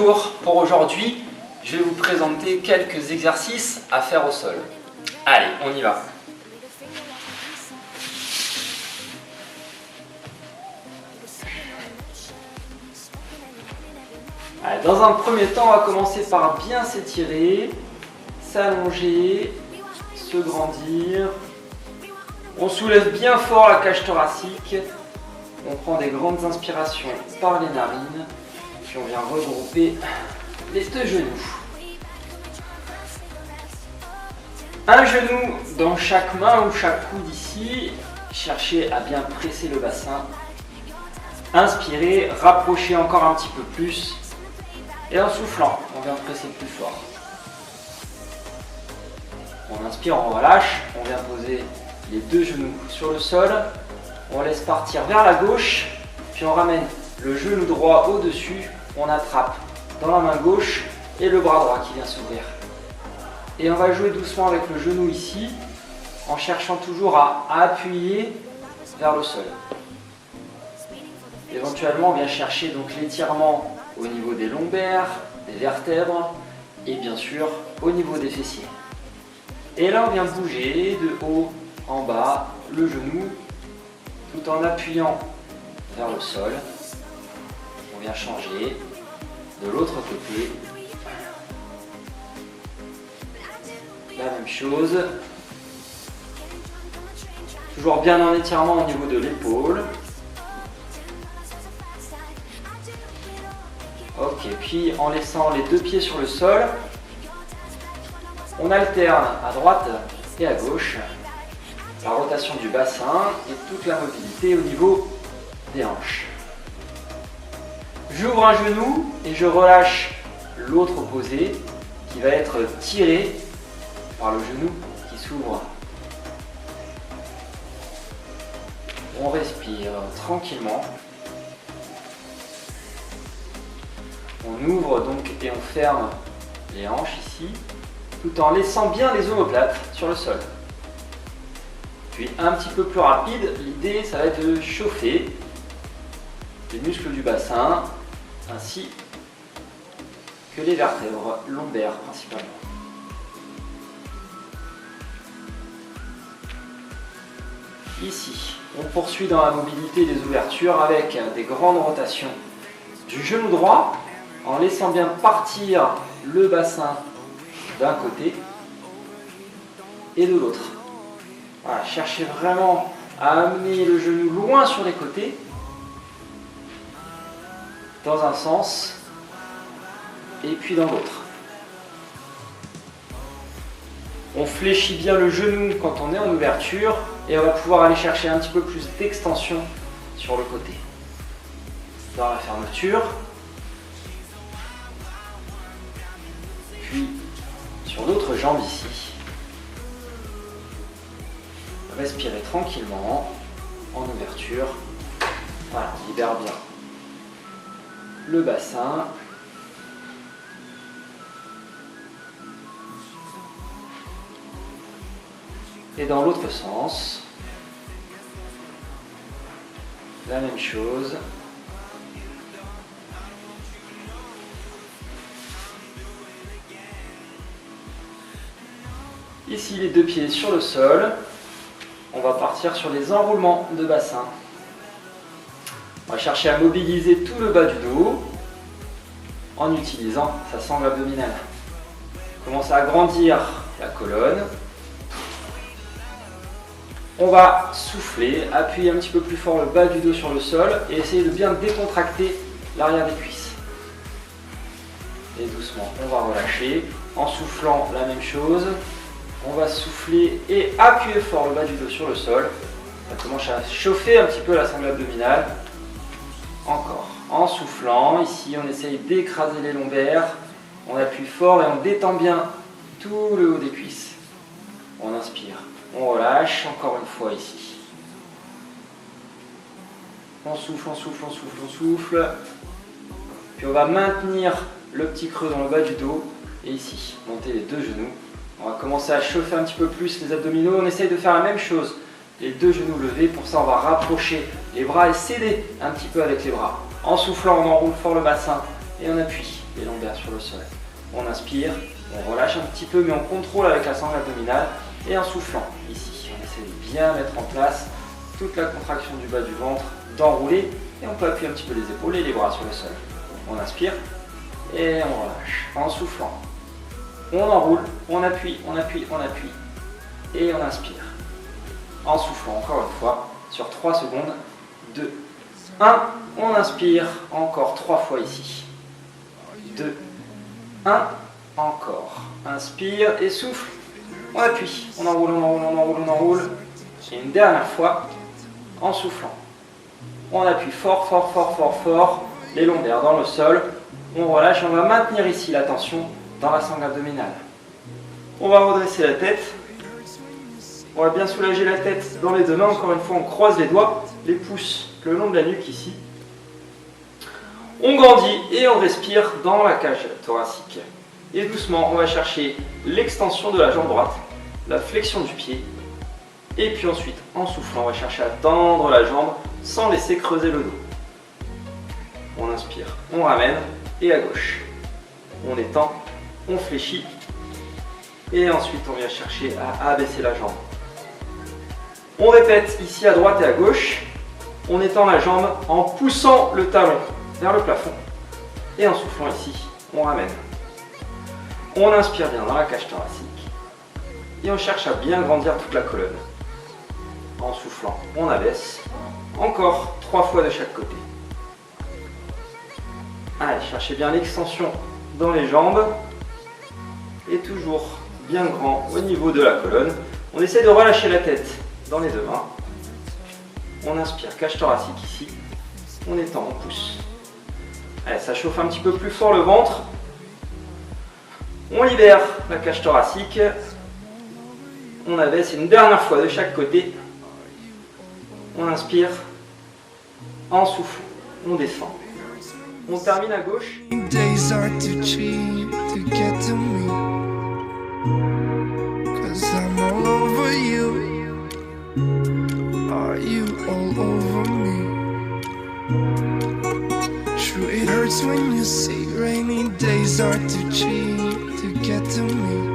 Bonjour, pour aujourd'hui, je vais vous présenter quelques exercices à faire au sol. Allez, on y va. Allez, dans un premier temps, on va commencer par bien s'étirer, s'allonger, se grandir. On soulève bien fort la cage thoracique. On prend des grandes inspirations par les narines. Puis on vient regrouper les deux genoux. Un genou dans chaque main ou chaque coude ici. Cherchez à bien presser le bassin. Inspirez, rapprochez encore un petit peu plus. Et en soufflant, on vient presser plus fort. On inspire, on relâche. On vient poser les deux genoux sur le sol. On laisse partir vers la gauche. Puis on ramène le genou droit au-dessus. On attrape dans la main gauche et le bras droit qui vient s'ouvrir. Et on va jouer doucement avec le genou ici, en cherchant toujours à appuyer vers le sol. Éventuellement, on vient chercher donc l'étirement au niveau des lombaires, des vertèbres et bien sûr au niveau des fessiers. Et là, on vient bouger de haut en bas le genou tout en appuyant vers le sol. On vient changer de l'autre côté. La même chose. Toujours bien en étirement au niveau de l'épaule. Ok, puis en laissant les deux pieds sur le sol, on alterne à droite et à gauche la rotation du bassin et toute la mobilité au niveau des hanches. J'ouvre un genou et je relâche l'autre opposé qui va être tiré par le genou qui s'ouvre. On respire tranquillement. On ouvre donc et on ferme les hanches ici, tout en laissant bien les omoplates sur le sol. Puis un petit peu plus rapide, l'idée ça va être de chauffer les muscles du bassin ainsi que les vertèbres lombaires principalement. Ici, on poursuit dans la mobilité des ouvertures avec des grandes rotations du genou droit en laissant bien partir le bassin d'un côté et de l'autre. Voilà, cherchez vraiment à amener le genou loin sur les côtés, dans un sens et puis dans l'autre. On fléchit bien le genou quand on est en ouverture et on va pouvoir aller chercher un petit peu plus d'extension sur le côté. Dans la fermeture, puis sur l'autre jambe ici. Respirez tranquillement en ouverture. Voilà, on libère bien le bassin. Et dans l'autre sens, la même chose. Ici, les deux pieds sur le sol. On va partir sur les enroulements de bassin. On va chercher à mobiliser tout le bas du dos en utilisant sa sangle abdominale. Commencez à agrandir la colonne. On va souffler, appuyer un petit peu plus fort le bas du dos sur le sol et essayer de bien décontracter l'arrière des cuisses. Et doucement, on va relâcher. En soufflant, la même chose. On va souffler et appuyer fort le bas du dos sur le sol. Ça commence à chauffer un petit peu la sangle abdominale. Encore. En soufflant, ici on essaye d'écraser les lombaires. On appuie fort et on détend bien tout le haut des cuisses. On inspire. On relâche, encore une fois ici. On souffle, on souffle, on souffle, on souffle. Puis on va maintenir le petit creux dans le bas du dos. Et ici, monter les deux genoux. On va commencer à chauffer un petit peu plus les abdominaux. On essaye de faire la même chose. Les deux genoux levés. Pour ça, on va rapprocher les bras et s'aider un petit peu avec les bras. En soufflant, on enroule fort le bassin et on appuie. les lombaires sur le sol. On inspire, on relâche un petit peu, mais on contrôle avec la sangle abdominale. Et en soufflant, ici, on essaie de bien mettre en place toute la contraction du bas du ventre, d'enrouler. Et on peut appuyer un petit peu les épaules et les bras sur le sol. On inspire et on relâche. En soufflant, on enroule, on appuie, on appuie, on appuie. Et on inspire. En soufflant, encore une fois, sur 3 secondes. 2, 1, on inspire, encore 3 fois ici. 2, 1, encore. Inspire et souffle. On appuie, on enroule, on enroule, on enroule, on enroule. Et une dernière fois, en soufflant. On appuie fort, fort, fort, fort, fort. Les lombaires dans le sol. On relâche, on va maintenir ici la tension dans la sangle abdominale. On va redresser la tête. On va bien soulager la tête dans les deux mains. Encore une fois, on croise les doigts, les pouces le long de la nuque ici. On grandit et on respire dans la cage thoracique. Et doucement, on va chercher l'extension de la jambe droite, la flexion du pied. Et puis ensuite, en soufflant, on va chercher à tendre la jambe sans laisser creuser le dos. On inspire, on ramène et à gauche. On étend, on fléchit. Et ensuite, on vient chercher à abaisser la jambe. On répète ici à droite et à gauche. On étend la jambe en poussant le talon vers le plafond. Et en soufflant ici, on ramène. On inspire bien dans la cage thoracique. Et on cherche à bien grandir toute la colonne. En soufflant, on abaisse. Encore 3 fois de chaque côté. Allez, cherchez bien l'extension dans les jambes. Et toujours bien grand au niveau de la colonne. On essaie de relâcher la tête dans les deux mains. On inspire, cage thoracique ici. On étend, on pousse. Allez, ça chauffe un petit peu plus fort le ventre. On libère la cage thoracique. On abaisse une dernière fois de chaque côté. On inspire. En soufflant, on descend. On termine à gauche. Are you all over me? True, it hurts when you say rainy days are too cheap to get to me.